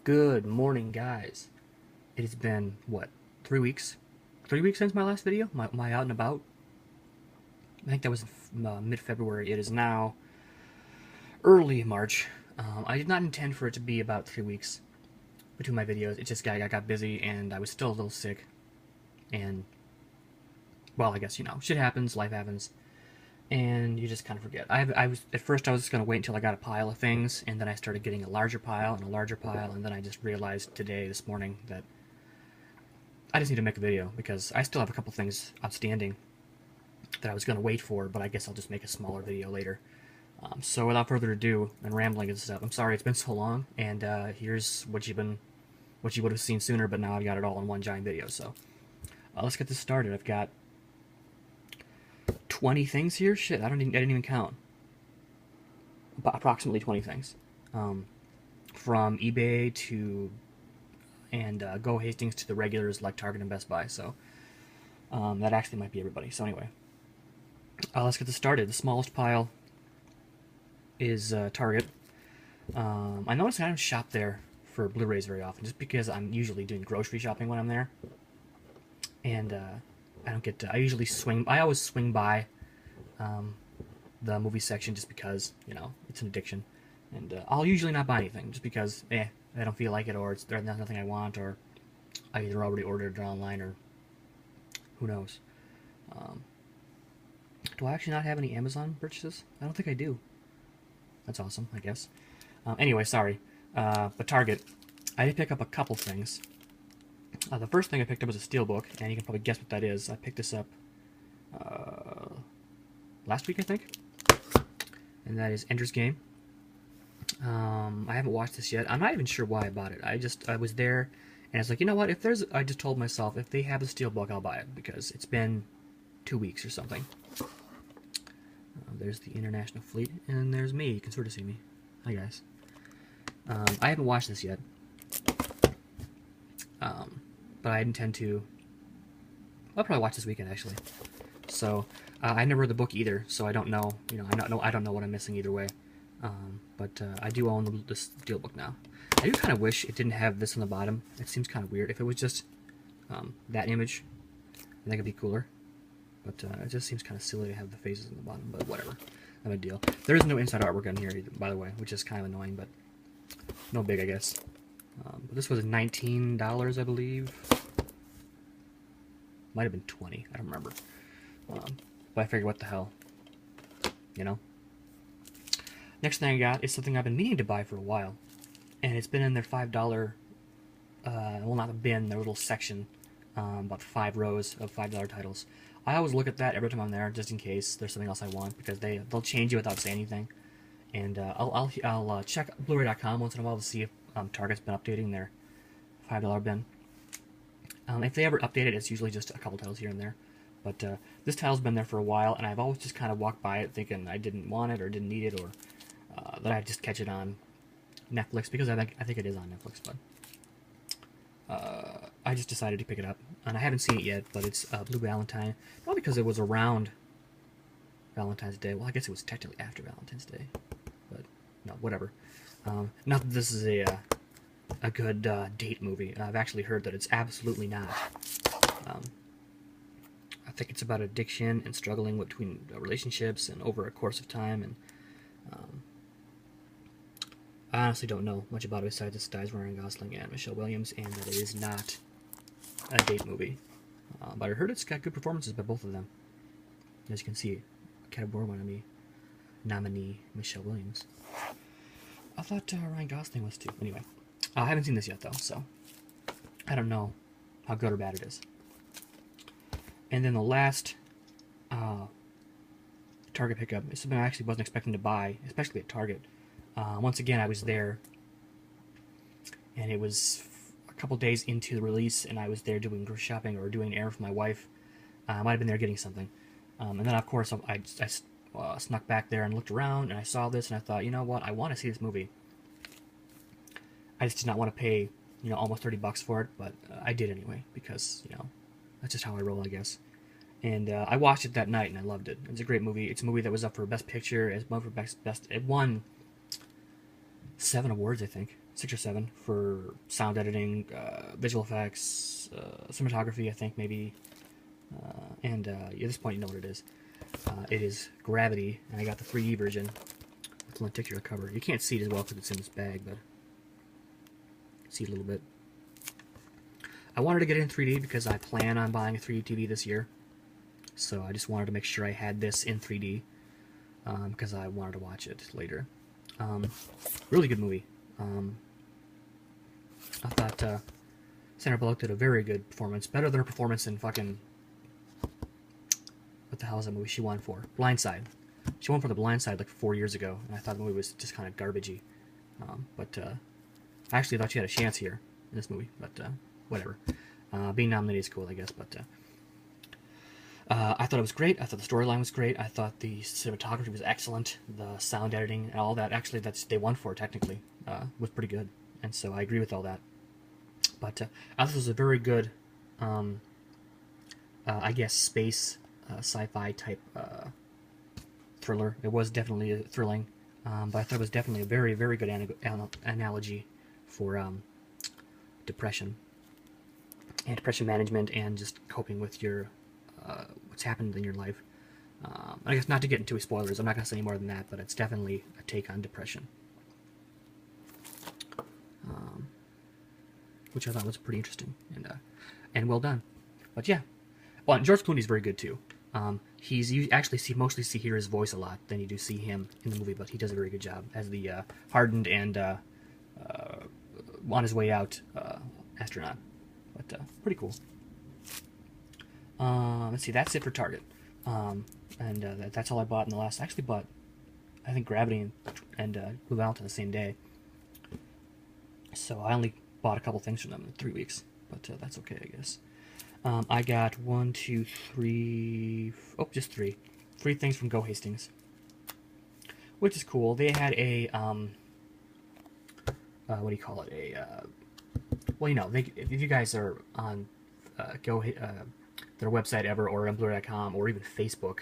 Good morning, guys. It has been, what, 3 weeks? 3 weeks since my last video? My out and about? I think that was mid-February. It is now early March. I did not intend for it to be about 3 weeks between my videos. It just I got busy and I was still a little sick. And, well, I guess, shit happens, life happens. And you just kind of forget. At first I was going to wait until I got a pile of things, and then I started getting a larger pile, and then I just realized this morning, that I just need to make a video, because I still have a couple things outstanding that I was going to wait for, but I guess I'll just make a smaller video later. So without further ado, and rambling and stuff, I'm sorry it's been so long, and here's what you would have seen sooner, but now I've got it all in one giant video, so let's get this started. I've got 20 things here? Shit, I didn't even count. Approximately 20 things. From eBay to Go Hastings to the regulars like Target and Best Buy, so that actually might be everybody. So anyway, let's get this started. The smallest pile is Target. I notice I don't shop there for Blu-rays very often, just because I'm usually doing grocery shopping when I'm there. And I don't get to, I always swing by the movie section just because, it's an addiction. And I'll usually not buy anything just because, I don't feel like it, or there's nothing I want, or I either already ordered it online, or who knows. Do I actually not have any Amazon purchases? I don't think I do. That's awesome, I guess. Anyway, sorry. But Target, I did pick up a couple things. The first thing I picked up was a steelbook, and you can probably guess what that is. I picked this up last week, I think, and that is Ender's Game. I haven't watched this yet. I'm not even sure why I bought it. I was there, and I was like, you know what? I just told myself, if they have a steelbook, I'll buy it, because it's been 2 weeks or something. There's the International Fleet, and there's me. You can sort of see me. Hi, guys. I haven't watched this yet. But I intend to. I'll probably watch this weekend, actually. So I never read the book either, so I don't know. I don't know what I'm missing either way. But I do own the steelbook now. I do kind of wish it didn't have this on the bottom. It seems kind of weird. If it was just that image, I think it'd be cooler. But it just seems kind of silly to have the faces on the bottom. But whatever, not a big deal. There is no inside artwork on here, either, by the way, which is kind of annoying, but no big, I guess. But this was $19, I believe. Might have been 20. I don't remember. But I figured, what the hell, Next thing I got is something I've been meaning to buy for a while, and it's been in their $5. Well, not the bin, their little section, about 5 rows of $5 titles. I always look at that every time I'm there, just in case there's something else I want, because they'll change it without saying anything. And I'll check Blu-ray.com once in a while to see if Target's been updating their $5 bin. If they ever update it, it's usually just a couple titles here and there. But this title's been there for a while, and I've always just kind of walked by it thinking I didn't want it or didn't need it, or that I'd just catch it on Netflix, because I think it is on Netflix. But I just decided to pick it up, and I haven't seen it yet. But it's Blue Valentine, probably because it was around Valentine's Day. Well, I guess it was technically after Valentine's Day, but no, whatever. Not that this is a good date movie. I've actually heard that it's absolutely not. I think it's about addiction and struggling between relationships and over a course of time, and I honestly don't know much about it besides it stars Ryan Gosling and Michelle Williams, and that it is not a date movie. But I heard it's got good performances by both of them. As you can see, Academy nominee Michelle Williams. I thought Ryan Gosling was too. Anyway, I haven't seen this yet, though, so I don't know how good or bad it is. And then the last Target pickup is something I actually wasn't expecting to buy, especially at Target. Once again, I was there, and it was a couple days into the release, and I was there doing grocery shopping or doing an errand for my wife. I might have been there getting something. And then, of course, I snuck back there and looked around, and I saw this, and I thought, you know what, I want to see this movie. I just did not want to pay, almost $30 for it, but I did anyway, because, that's just how I roll, I guess. And I watched it that night, and I loved it. It's a great movie. It's a movie that was up for Best Picture, it won 7 awards, I think. 6 or 7 for sound editing, visual effects, cinematography, I think maybe, and at this point you know what it is. It is Gravity, and I got the 3D version with the lenticular cover. You can't see it as well because it's in this bag, but you can see it a little bit. I wanted to get it in 3D because I plan on buying a 3D TV this year, so I just wanted to make sure I had this in 3D because I wanted to watch it later. Really good movie. I thought Sandra Bullock did a very good performance, better than her performance in fucking, what the hell is that movie she won for? Blindside. She won for The Blindside like 4 years ago, and I thought the movie was just kind of garbagey. But I actually thought she had a chance here in this movie, but whatever. Being nominated is cool, I guess, but I thought it was great. I thought the storyline was great. I thought the cinematography was excellent. The sound editing and all that, actually, they won for technically, was pretty good. And so I agree with all that. But I thought it was a very good, I guess, space sci-fi type thriller. It was definitely thrilling, but I thought it was definitely a very, very good analogy for depression and depression management and just coping with your what's happened in your life. I guess not to get into spoilers, I'm not going to say any more than that, but it's definitely a take on depression. Which I thought was pretty interesting and well done. But yeah, well, and George Clooney's very good too. You actually mostly hear his voice a lot than you do see him in the movie, but he does a very good job as the hardened and on his way out astronaut. But pretty cool. Let's see, that's it for Target. That's all I bought in the last. I actually bought, I think, Gravity and Blue Valentine the same day. So I only bought a couple things from them in 3 weeks, but that's okay, I guess. I got 1, 2, 3, just 3 things from Go Hastings, which is cool. They had a, what do you call it, well, you know, if you guys are on their website ever, or on Blu-ray.com, or even Facebook,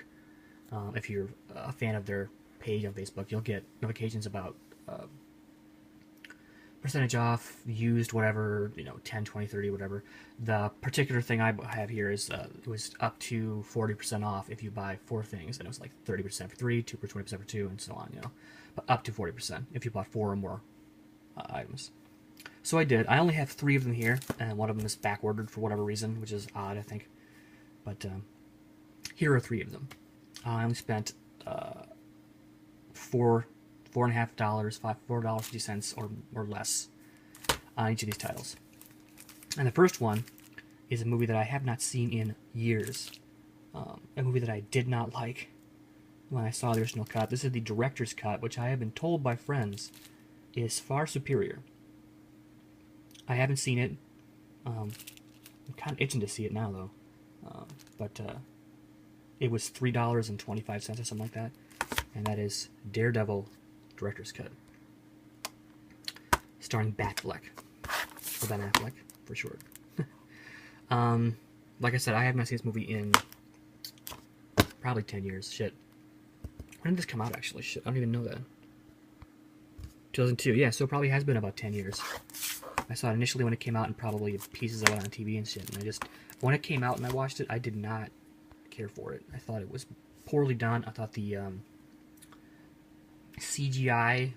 if you're a fan of their page on Facebook, you'll get notifications about percentage off, used, whatever, 10, 20, 30, whatever. The particular thing I have here is it was up to 40% off if you buy 4 things, and it was like 30% for 3, 20% for 2, and so on, but up to 40% if you bought 4 or more items. So I did. I only have 3 of them here, and one of them is back ordered for whatever reason, which is odd, I think. But here are 3 of them. I only spent $4.50, $4.50 or less on each of these titles. And the first one is a movie that I have not seen in years. A movie that I did not like when I saw the original cut. This is the director's cut, which I have been told by friends is far superior. I haven't seen it. I'm kind of itching to see it now, though. But it was $3.25 or something like that. And that is Daredevil Director's Cut, starring Batfleck, or Ben Affleck for short. Like I said, I have not seen this movie in probably 10 years. Shit. When did this come out, actually? Shit, I don't even know that. 2002, yeah, so it probably has been about 10 years. I saw it initially when it came out, and probably pieces of it on TV and shit, and when it came out and I watched it, I did not care for it. I thought it was poorly done. I thought the CGI,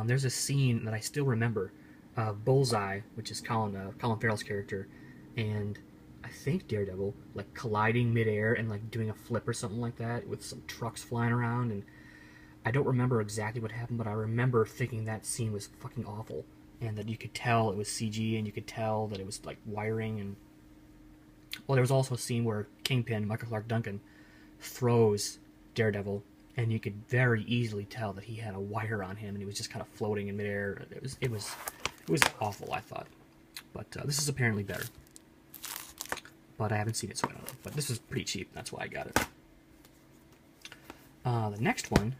there's a scene that I still remember of Bullseye, which is Colin Farrell's character, and I think Daredevil, like colliding midair and like doing a flip or something like that with some trucks flying around, and I don't remember exactly what happened, but I remember thinking that scene was fucking awful, and that you could tell it was CG, and you could tell that it was like wiring. And well, there was also a scene where Kingpin, Michael Clark Duncan, throws Daredevil, and you could very easily tell that he had a wire on him, and he was just kind of floating in midair. It was awful, I thought. But this is apparently better. But I haven't seen it, so I don't know. But this was pretty cheap, that's why I got it. The next one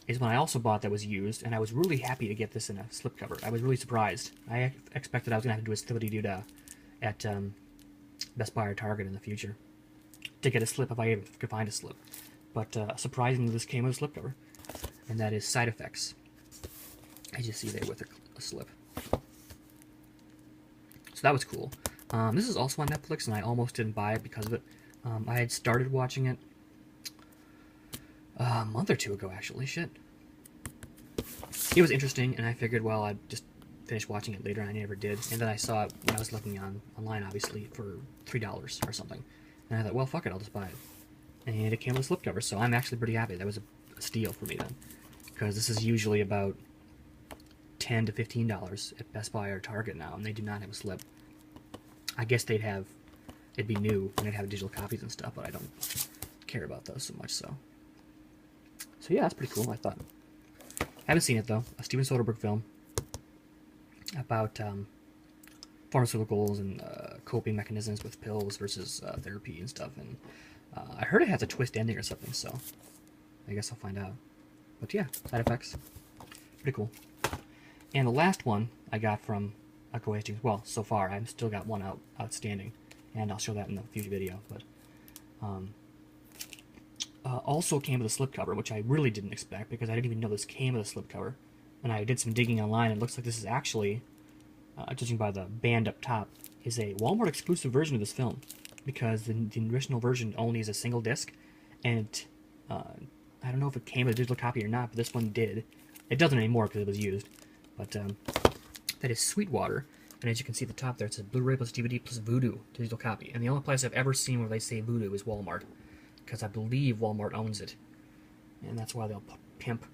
is one I also bought that was used, and I was really happy to get this in a slipcover. I was really surprised. I expected I was going to have to do a slippity-doo-dah at Best Buy or Target in the future to get a slip if I even could find a slip. But surprisingly, this came with a slipcover, and that is Side Effects. As you see there with a slip. So that was cool. This is also on Netflix, and I almost didn't buy it because of it. I had started watching it a month or two ago, actually. Shit. It was interesting, and I figured, well, I'd just finish watching it later, and I never did. And then I saw it when I was looking online, obviously, for $3 or something. And I thought, well, fuck it, I'll just buy it. And it came with a slipcover, so I'm actually pretty happy. That was a steal for me then. Because this is usually about $10 to $15 at Best Buy or Target now, and they do not have a slip. I guess it'd be new, and they'd have digital copies and stuff, but I don't care about those so much, so. So yeah, that's pretty cool, I thought. Haven't seen it, though. A Steven Soderbergh film about pharmaceuticals and coping mechanisms with pills versus therapy and stuff, and I heard it has a twist ending or something, so I guess I'll find out. But yeah, side effects. Pretty cool. And the last one I got from Go Hastings, well, so far, I've still got one outstanding, and I'll show that in the future video, but also came with a slipcover, which I really didn't expect, because I didn't even know this came with a slipcover. And I did some digging online, and it looks like this is actually, judging by the band up top, is a Walmart exclusive version of this film, because the original version only is a single disc, and I don't know if it came with a digital copy or not, but this one did. It doesn't anymore because it was used, but that is Sweetwater, and as you can see at the top there, it says Blu-ray plus DVD plus Vudu digital copy, and the only place I've ever seen where they say Vudu is Walmart, because I believe Walmart owns it, and that's why they'll pimp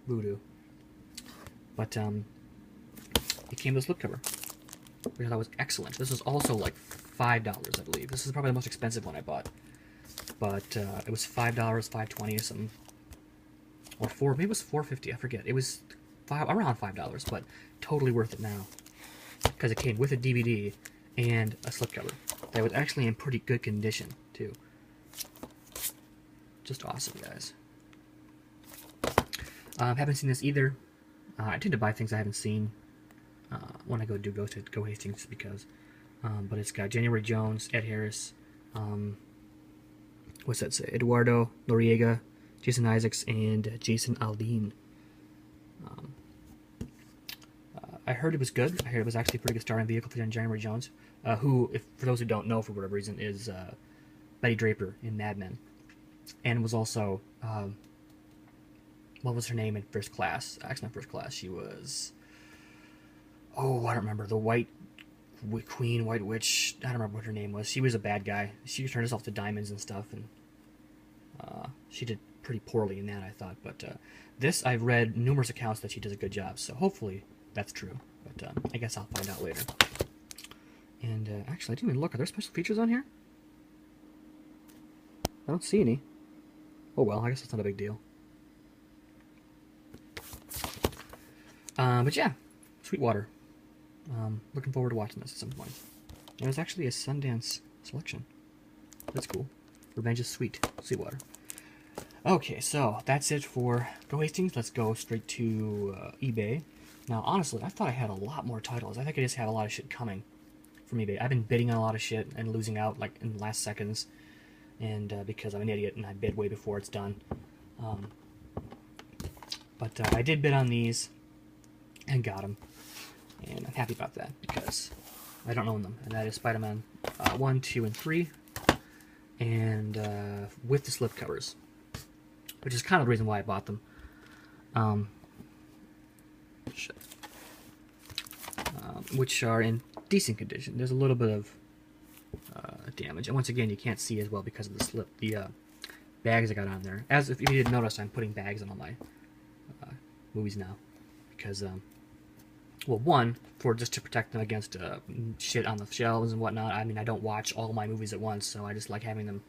Vudu. But it came with a slipcover, which I thought was excellent. This was also like $5, I believe. This is probably the most expensive one I bought, but it was $5, $5.20 or something, or maybe it was $4.50. I forget. It was around $5, but totally worth it now because it came with a DVD and a slipcover that was actually in pretty good condition too. Just awesome, guys. Haven't seen this either. I tend to buy things I haven't seen when I go to Go Hastings because, but it's got January Jones, Ed Harris, what's that say? Eduardo Noriega, Jason Isaacs, and Jason Aldean. I heard it was good. I heard it was actually a pretty good starring vehicle for January Jones, who, for those who don't know, for whatever reason, is Betty Draper in Mad Men, and was also what was her name in First Class? Actually, not First Class. She was, oh, I don't remember, the White Witch. I don't remember what her name was. She was a bad guy. She turned herself to diamonds and stuff, and she did pretty poorly in that, I thought. But this, I've read numerous accounts that she does a good job, so hopefully that's true. But I guess I'll find out later. And actually, I didn't even look. Are there special features on here? I don't see any. Oh well, I guess it's not a big deal. But yeah, Sweetwater. Looking forward to watching this at some point. It was actually a Sundance selection. That's cool. Revenge is Sweetwater. Okay, so that's it for Go Hastings. Let's go straight to eBay. Now, honestly, I thought I had a lot more titles. I think I just have a lot of shit coming from eBay. I've been bidding on a lot of shit and losing out like in the last seconds, and because I'm an idiot and I bid way before it's done. But I did bid on these and got them, and I'm happy about that because I don't own them, and that is Spider-Man 1, 2, and 3, and with the slipcovers, which is kind of the reason why I bought them. Which are in decent condition. There's a little bit of damage, and once again, you can't see as well because of the bags I got on there. As if you didn't notice, I'm putting bags on all my movies now because, well, one, just to protect them against shit on the shelves and whatnot. I mean, I don't watch all my movies at once, so I just like having them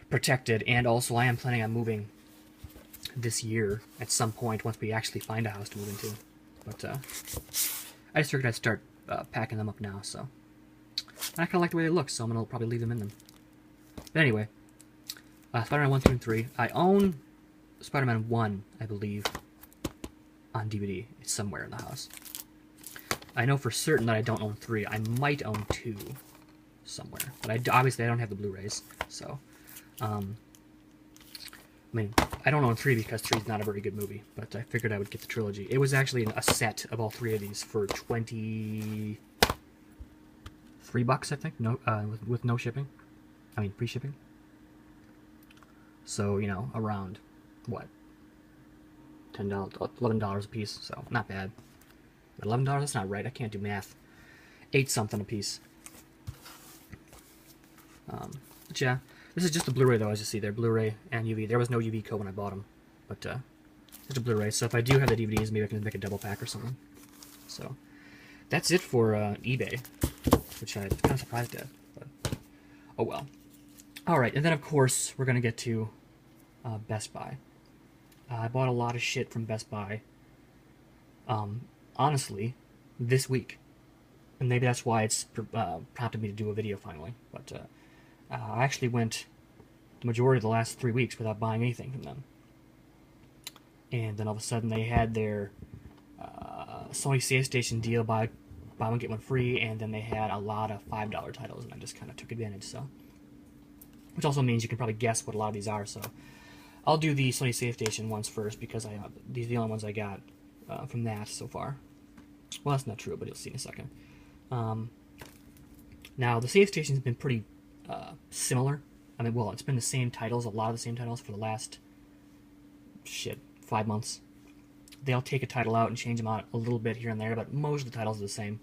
protected. And also, I am planning on moving this year at some point once we actually find a house to move into. But I just figured I'd start packing them up now, so. And I kind of like the way they look, so I'm going to probably leave them in them. But anyway, Spider-Man 1, 2, and 3. I own Spider-Man 1, I believe, on DVD. It's somewhere in the house. I know for certain that I don't own 3. I might own 2 somewhere. But obviously I don't have the Blu-rays, so. I mean, I don't own 3 because 3 is not a very good movie, but I figured I would get the trilogy. It was actually a set of all 3 of these for $20, $3, I think, no, with no shipping. I mean, free shipping. So, you know, around, what, $10, $11 a piece, so not bad. But $11, that's not right, I can't do math. 8 something a piece. But yeah, this is just a Blu-ray though, as you see there, Blu-ray and UV. There was no UV code when I bought them, but just a Blu-ray. So if I do have the DVDs, maybe I can make a double pack or something. So that's it for eBay, which I'm kind of surprised at, but oh well. Alright, and then of course, we're going to get to Best Buy. I bought a lot of shit from Best Buy, honestly, this week. And maybe that's why it's prompted me to do a video finally. But I actually went the majority of the last 3 weeks without buying anything from them. And then all of a sudden they had their Sony Save Station deal, buy one get one free, and then they had a lot of $5 titles, and I just kind of took advantage. So, which also means you can probably guess what a lot of these are. So I'll do the Sony Save Station ones first because these are the only ones I got from that so far. Well, that's not true, but you'll see in a second. Now the Save Station's been pretty similar. I mean, well, it's been the same titles, a lot of the same titles for the last 5 months. They'll take a title out and change them out a little bit here and there, but most of the titles are the same.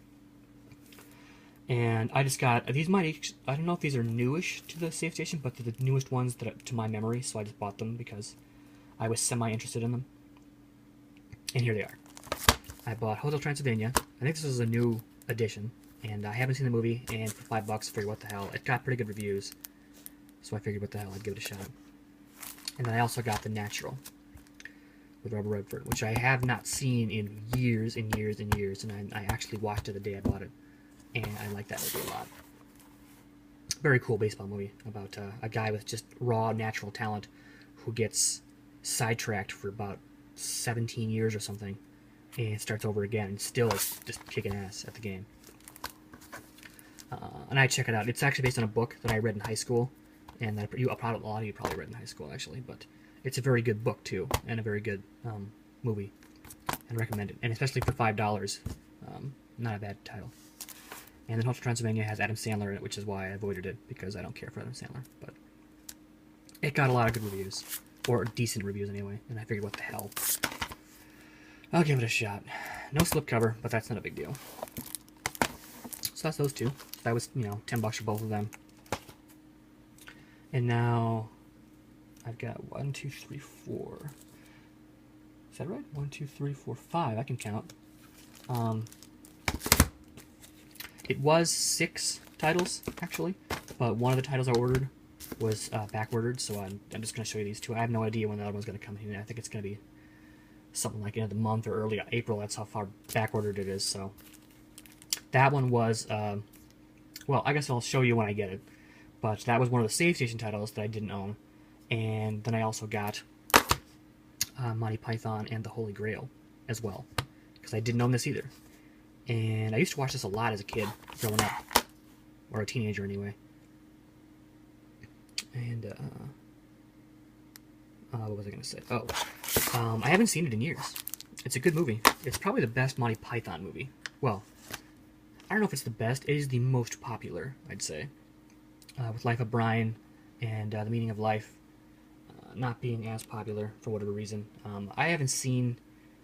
And I just got these. I don't know if these are newish to the Save Station, but they're the newest ones to my memory. So I just bought them because I was semi-interested in them. And here they are. I bought Hotel Transylvania. I think this is a new edition, and I haven't seen the movie. And for $5, I figured, what the hell? It got pretty good reviews, so I figured, what the hell? I'd give it a shot. And then I also got The Natural with Robert Redford, which I have not seen in years and years and years, and I actually watched it the day I bought it, and I like that movie a lot. Very cool baseball movie about a guy with just raw natural talent who gets sidetracked for about 17 years or something, and starts over again, and still is just kicking ass at the game. And I check it out. It's actually based on a book that I read in high school, and that a lot of you probably read in high school, actually, but it's a very good book, too, and a very good movie, and recommend it. And especially for $5, not a bad title. And then Hotel Transylvania has Adam Sandler in it, which is why I avoided it, because I don't care for Adam Sandler. But it got a lot of good reviews, or decent reviews anyway, and I figured, what the hell. I'll give it a shot. No slipcover, but that's not a big deal. So that's those two. That was, you know, $10 for both of them. And now I've got 1, 2, 3, 4. Is that right? 1, 2, 3, 4, 5. I can count. It was 6 titles, actually, but one of the titles I ordered was back-ordered, so I'm just going to show you these two. I have no idea when the other one's going to come in. I think it's going to be something like the end of the month or early April. That's how far back-ordered it is, so. That one was, well, I guess I'll show you when I get it, but that was one of the Save Station titles that I didn't own, and then I also got Monty Python and the Holy Grail as well, because I didn't own this either. And I used to watch this a lot as a kid, growing up, or a teenager anyway. And, what was I going to say? Oh, I haven't seen it in years. It's a good movie. It's probably the best Monty Python movie. Well, I don't know if it's the best. It is the most popular, I'd say. With Life of Brian and The Meaning of Life not being as popular for whatever reason. I haven't seen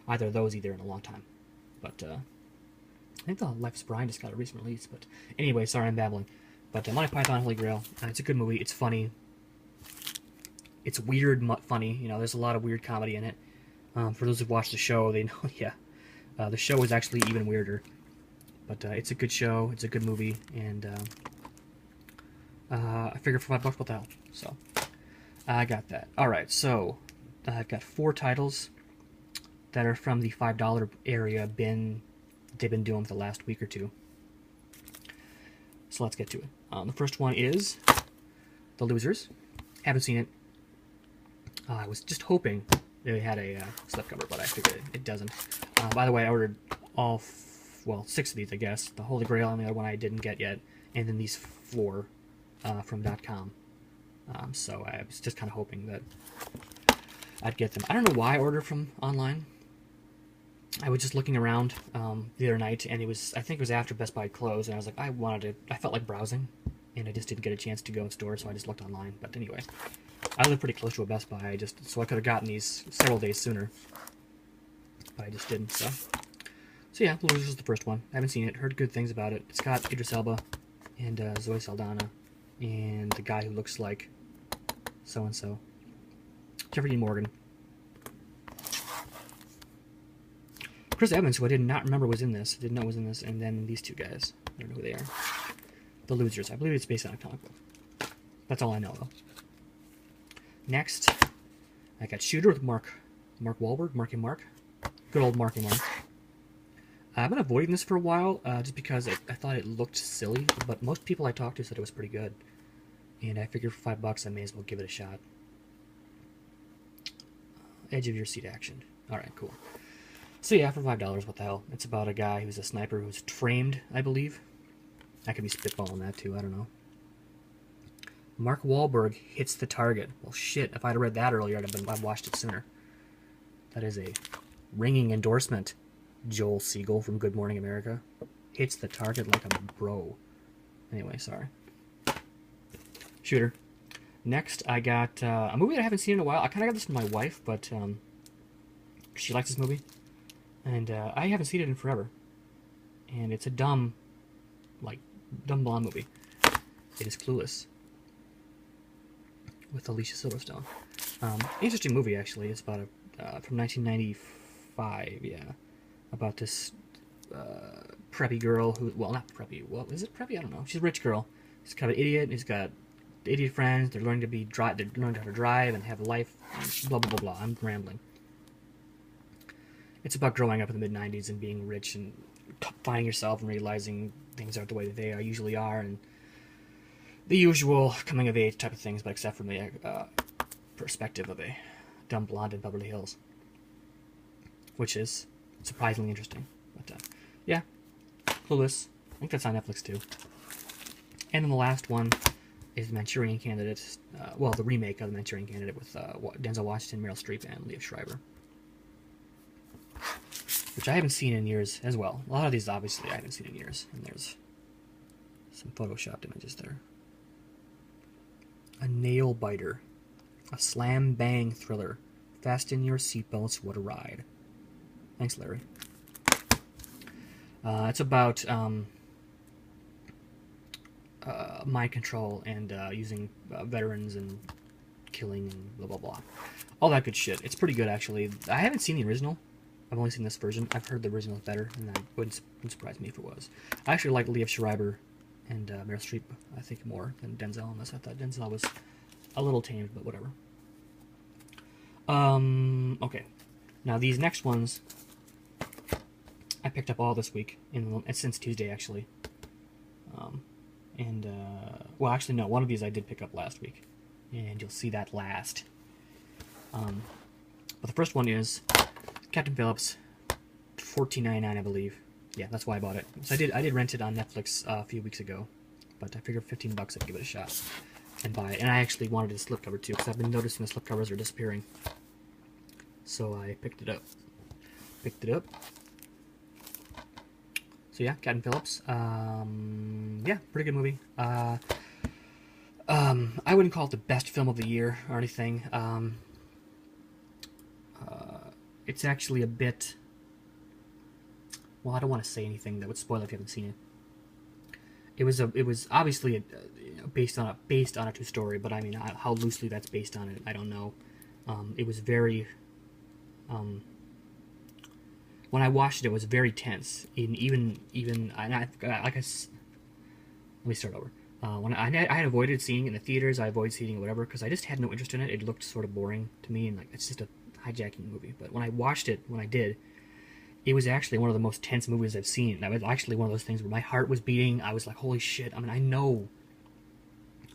either of those either in a long time. But I think the Life of Brian just got a recent release. But anyway, sorry I'm babbling. But Monty Python, Holy Grail, it's a good movie. It's funny. It's weird, funny. You know, there's a lot of weird comedy in it. For those who've watched the show, they know, yeah. The show is actually even weirder. But it's a good show, it's a good movie, and I figured for $5, what the hell. So, I got that. Alright, so, I've got 4 titles that are from the $5 area they've been doing for the last week or two. So let's get to it. The first one is The Losers. Haven't seen it. I was just hoping they had a slipcover, but I figured it doesn't. By the way, I ordered all 6 of these, I guess. The Holy Grail and the other one I didn't get yet. And then these 4 from .com. So I was just kind of hoping that I'd get them. I don't know why I ordered from online. I was just looking around the other night, and I think it was after Best Buy closed, and I was like, I felt like browsing, and I just didn't get a chance to go in store, so I just looked online. But anyway, I live pretty close to a Best Buy, so I could have gotten these several days sooner, but I just didn't. So yeah, Losers is the first one. I haven't seen it. Heard good things about it. It's got Idris Elba and Zoe Saldana and the guy who looks like so and so, Jeffrey Dean Morgan. Chris Evans, who I did not remember was in this, didn't know was in this, and then these two guys. I don't know who they are. The Losers. I believe it's based on a comic book. That's all I know, though. Next, I got Shooter with Mark Wahlberg, Marky Mark. Good old Marky Mark. I've been avoiding this for a while, just because I thought it looked silly, but most people I talked to said it was pretty good. And I figured for $5 I may as well give it a shot. Edge of your seat action. Alright, cool. So yeah, for $5, what the hell? It's about a guy who's a sniper who's framed, I believe. I could be spitballing that too, I don't know. Mark Wahlberg hits the target. Well, shit, if I'd read that earlier, I'd watched it sooner. That is a ringing endorsement. Joel Siegel from Good Morning America. Hits the target like a bro. Anyway, sorry. Shooter. Next, I got a movie that I haven't seen in a while. I kind of got this from my wife, but she likes this movie. And I haven't seen it in forever. And it's a dumb blonde movie. It is Clueless. With Alicia Silverstone. Interesting movie, actually. It's about from 1995, yeah. About this preppy girl who, well, not preppy. Well, is it preppy? I don't know. She's a rich girl. She's kind of an idiot. He's got idiot friends. They're learning how to drive and have a life. Blah blah blah blah. I'm rambling. It's about growing up in the mid-90s and being rich and finding yourself and realizing things aren't the way that they usually are, and the usual coming-of-age type of things, but except from the perspective of a dumb blonde in Beverly Hills, which is surprisingly interesting. But yeah, Clueless. I think that's on Netflix too. And then the last one is The Manchurian Candidate. Well, the remake of The Manchurian Candidate with Denzel Washington, Meryl Streep, and Liev Schreiber, which I haven't seen in years as well. A lot of these, obviously, I haven't seen in years. And there's some photoshopped images there. A Nail Biter. A slam-bang thriller. Fasten your seatbelts, what a ride. Thanks, Larry. It's about mind control and using veterans and killing and blah, blah, blah. All that good shit. It's pretty good, actually. I haven't seen the original. I've only seen this version. I've heard the original is better, and that wouldn't surprise me if it was. I actually like Liev Schreiber and Meryl Streep, I think, more than Denzel in this. I thought Denzel was a little tamed, but whatever. Okay. Now, these next ones, I picked up all this week, since Tuesday, actually. Well, actually, no, one of these I did pick up last week, and you'll see that last. But the first one is Captain Phillips, $14.99, I believe. Yeah, that's why I bought it. So I did rent it on Netflix a few weeks ago, but I figured $15 I'd give it a shot and buy it. And I actually wanted a slipcover too, because I've been noticing the slipcovers are disappearing. So I picked it up. So yeah, Captain Phillips. Yeah, pretty good movie. I wouldn't call it the best film of the year or anything. It's actually a bit... Well, I don't want to say anything that would spoil it if you haven't seen it. It was obviously based on a true story, but I mean, how loosely that's based on it, I don't know. It was very... when I watched it, it was very tense. Let me start over. When I had avoided seeing it in the theaters, I avoided seeing it, whatever, because I just had no interest in it. It looked sort of boring to me, and like it's just a hijacking movie. But when I watched it, it was actually one of the most tense movies I've seen. That was actually one of those things where my heart was beating. I was like, holy shit. I mean, I know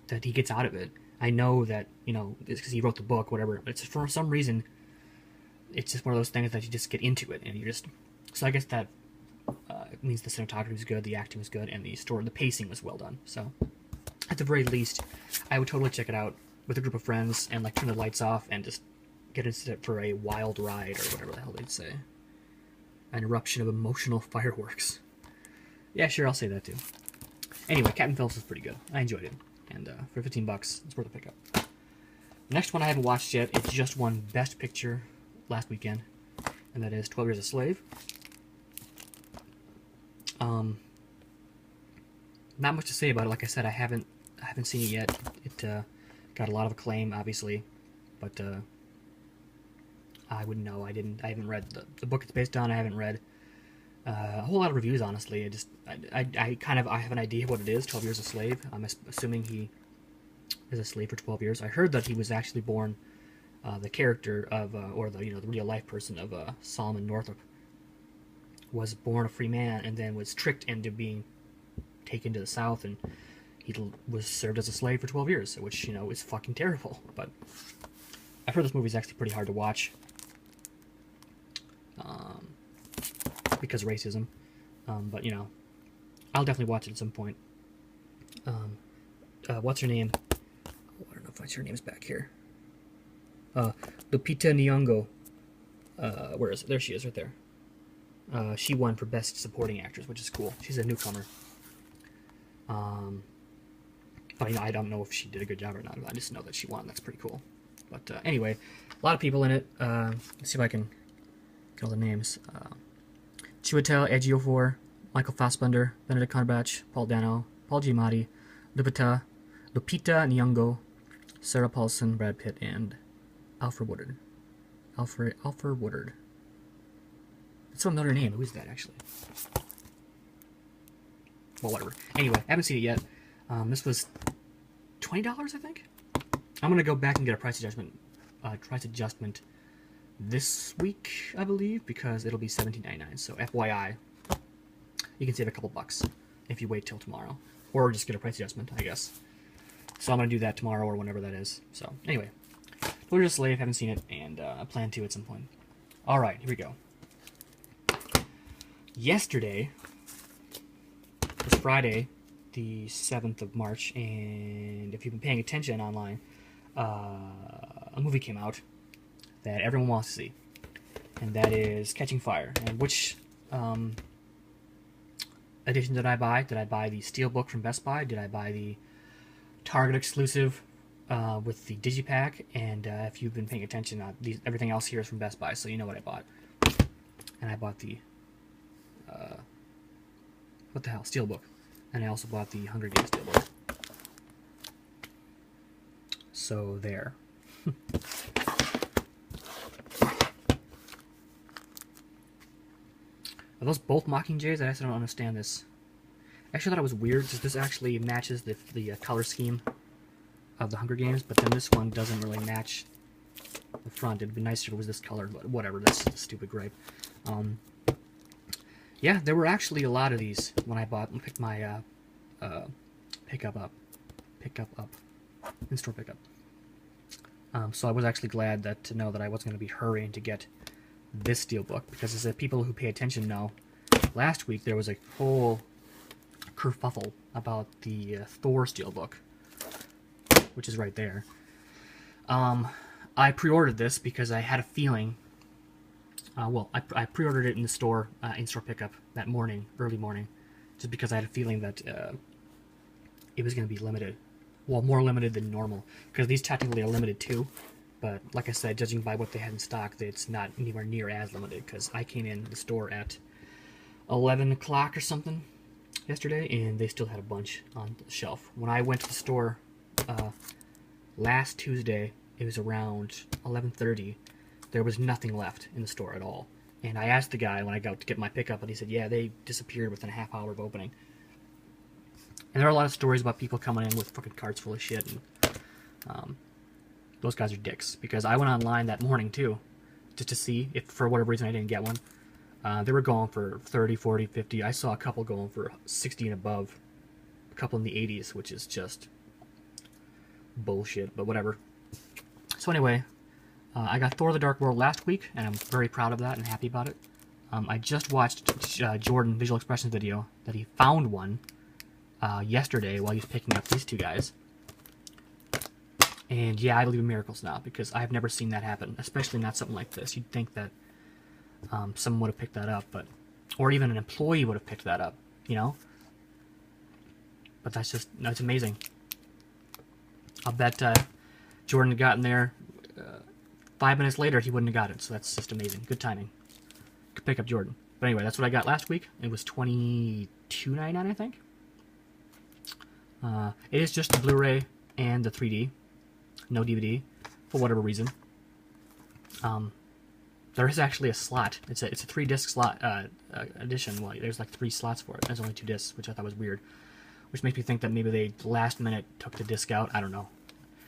that he gets out of it. I know that, it's because he wrote the book, whatever. But it's for some reason, it's just one of those things that you just get into it. And you just... So I guess that means the cinematography was good, the acting was good, and the pacing was well done. So, at the very least, I would totally check it out with a group of friends and, like, turn the lights off and just get into it for a wild ride or whatever the hell they'd say. an eruption of emotional fireworks. Yeah, sure, I'll say that too. Anyway, Captain Phillips was pretty good. I enjoyed it. And for 15 bucks, it's worth a pickup. Next one I haven't watched yet. It just won Best Picture last weekend. And that is 12 Years a Slave. Not much to say about it. Like I said, I haven't seen it yet. It got a lot of acclaim, obviously. But I wouldn't know. I haven't read the book it's based on. I haven't read a whole lot of reviews, honestly. I have an idea what it is. 12 Years a Slave. I'm assuming he is a slave for 12 years. I heard that he was actually born, the character of, or the real life person of Solomon Northup was born a free man and then was tricked into being taken to the South, and he was served as a slave for 12 years, which is fucking terrible. But I've heard this movie is actually pretty hard to watch. Because of racism, but I'll definitely watch it at some point. What's her name? Oh, I don't know if her name's back here. Lupita Nyong'o. Where is it? There she is, right there. She won for Best Supporting Actress, which is cool. She's a newcomer. But I don't know if she did a good job or not. I just know that she won. That's pretty cool. But anyway, a lot of people in it. Let's see if I can get all the names. Chiwetel Ejiofor, Michael Fassbender, Benedict Cumberbatch, Paul Dano, Paul Giamatti, Lupita Nyong'o, Sarah Paulson, Brad Pitt, and Alfred Woodard. Alfred Woodard. That's another name. Who is that, actually? Well, whatever. Anyway, I haven't seen it yet. This was $20, I think? I'm going to go back and get a price adjustment this week, I believe, because it'll be $17.99. So FYI, you can save a couple bucks if you wait till tomorrow, or just get a price adjustment, I guess. So I'm gonna do that tomorrow or whenever that is. So anyway, 12 Years a Slave, haven't seen it, and I plan to at some point. All right, here we go. Yesterday was Friday, the 7th of March, and if you've been paying attention online, a movie came out that everyone wants to see, and that is Catching Fire. And which edition did I buy? Did I buy the Steelbook from Best Buy? Did I buy the Target exclusive with the Digipack? And if you've been paying attention, everything else here is from Best Buy, so you know what I bought. And I bought the what the hell, Steelbook, and I also bought the Hunger Games Steelbook. So there. Are those both Mockingjays? I don't understand this. I actually thought it was weird because this actually matches the color scheme of the Hunger Games, but then this one doesn't really match the front. It'd be nicer if it was this color, but whatever. That's a stupid gripe. Yeah, there were actually a lot of these when I picked my pickup up, in-store pickup. So I was actually glad to know that I wasn't going to be hurrying to get this Steelbook, because as people who pay attention know, last week there was a whole kerfuffle about the Thor Steelbook, which is right there. I pre-ordered this because I had a feeling. I pre-ordered it in the store, in-store pickup that morning, early morning, just because I had a feeling that it was going to be limited. Well, more limited than normal, because these technically are limited too. But like I said, judging by what they had in stock, it's not anywhere near as limited, because I came in the store at 11 o'clock or something yesterday, and they still had a bunch on the shelf. When I went to the store last Tuesday, it was around 11:30. There was nothing left in the store at all. And I asked the guy when I got to get my pickup, and he said, yeah, they disappeared within a half hour of opening. And there are a lot of stories about people coming in with fucking carts full of shit, and those guys are dicks, because I went online that morning too, just to see if for whatever reason I didn't get one. They were going for 30, 40, 50. I saw a couple going for 60 and above, a couple in the 80s, which is just bullshit, but whatever. So anyway, I got Thor: The Dark World last week, and I'm very proud of that and happy about it. I just watched Jordan Visual Expressions video that he found one yesterday while he was picking up these two guys. And yeah, I believe in miracles now, because I've never seen that happen, especially not something like this. You'd think that someone would have picked that up, or even an employee would have picked that up, you know. But that's amazing. I'll bet Jordan had gotten there 5 minutes later, he wouldn't have got it. So that's just amazing. Good timing. Could pick up Jordan. But anyway, that's what I got last week. It was $22.99, I think. It is just the Blu-ray and the 3D, no DVD, for whatever reason. There is actually a slot. It's a 3-disc slot edition. Well, there's like 3 slots for it. There's only 2 discs, which I thought was weird. Which makes me think that maybe they last minute took the disc out. I don't know.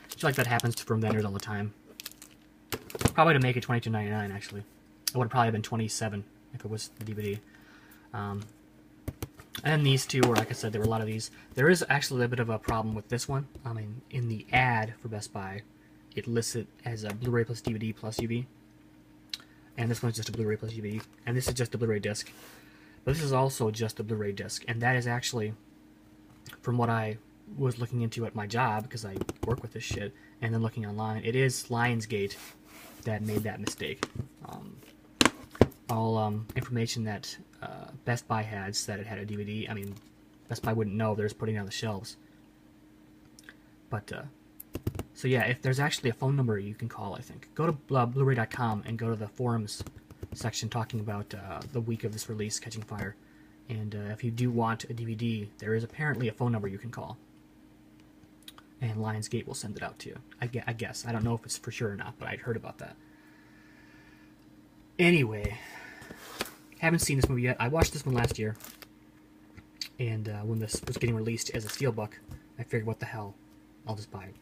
I feel like that happens from vendors all the time. Probably to make it $22.99 actually. It would have probably been $27 if it was the DVD. And these two were, like I said, there were a lot of these. There is actually a bit of a problem with this one. I mean, in the ad for Best Buy, it lists it as a Blu-ray plus DVD plus UV. And this one's just a Blu-ray plus UV. And this is just a Blu-ray disc. But this is also just a Blu-ray disc. And that is actually, from what I was looking into at my job, because I work with this shit, and then looking online, it is Lionsgate that made that mistake. All information that Best Buy had said it had a DVD. I mean, Best Buy wouldn't know if they're just putting it on the shelves. But, so yeah, if there's actually a phone number you can call, I think. Go to Blu-ray.com and go to the forums section talking about the week of this release, Catching Fire. And if you do want a DVD, there is apparently a phone number you can call. And Lionsgate will send it out to you. I guess. I don't know if it's for sure or not, but I'd heard about that. Anyway, haven't seen this movie yet. I watched this one last year. And when this was getting released as a steelbook, I figured, what the hell, I'll just buy it.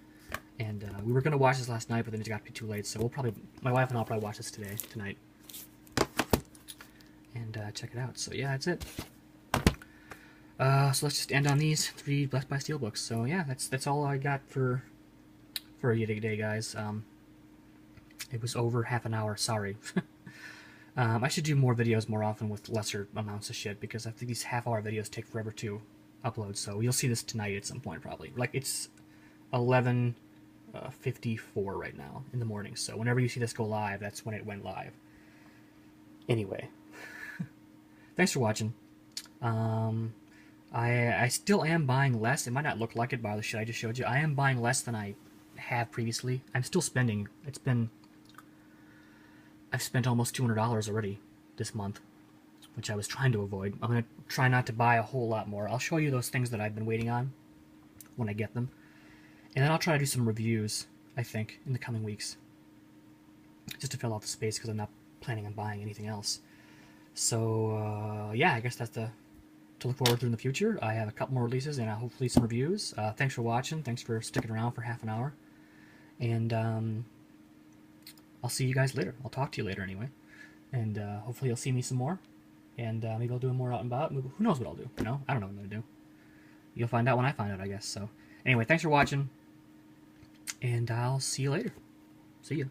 And we were going to watch this last night, but then it got to be too late, so we'll probably, my wife and I'll probably watch this tonight. And check it out. So yeah, that's it. So let's just end on these 3 Best Buy steelbooks. So yeah, that's all I got for you today, guys. It was over half an hour. Sorry. I should do more videos more often with lesser amounts of shit, because I think these half-hour videos take forever to upload. So you'll see this tonight at some point, probably. Like, it's 11:54 right now in the morning. So whenever you see this go live, that's when it went live. Anyway, thanks for watching. I still am buying less. It might not look like it by the shit I just showed you. I am buying less than I have previously. I'm still spending. I've spent almost $200 already this month, which I was trying to avoid. I'm going to try not to buy a whole lot more. I'll show you those things that I've been waiting on when I get them. And then I'll try to do some reviews, I think, in the coming weeks. Just to fill out the space, because I'm not planning on buying anything else. So, yeah, I guess that's to look forward to in the future. I have a couple more releases and hopefully some reviews. Thanks for watching. Thanks for sticking around for half an hour. And I'll see you guys later. I'll talk to you later anyway. And hopefully you'll see me some more. And maybe I'll do more out and about. Maybe, who knows what I'll do? You know? I don't know what I'm going to do. You'll find out when I find out, I guess. So anyway, thanks for watching. And I'll see you later. See you.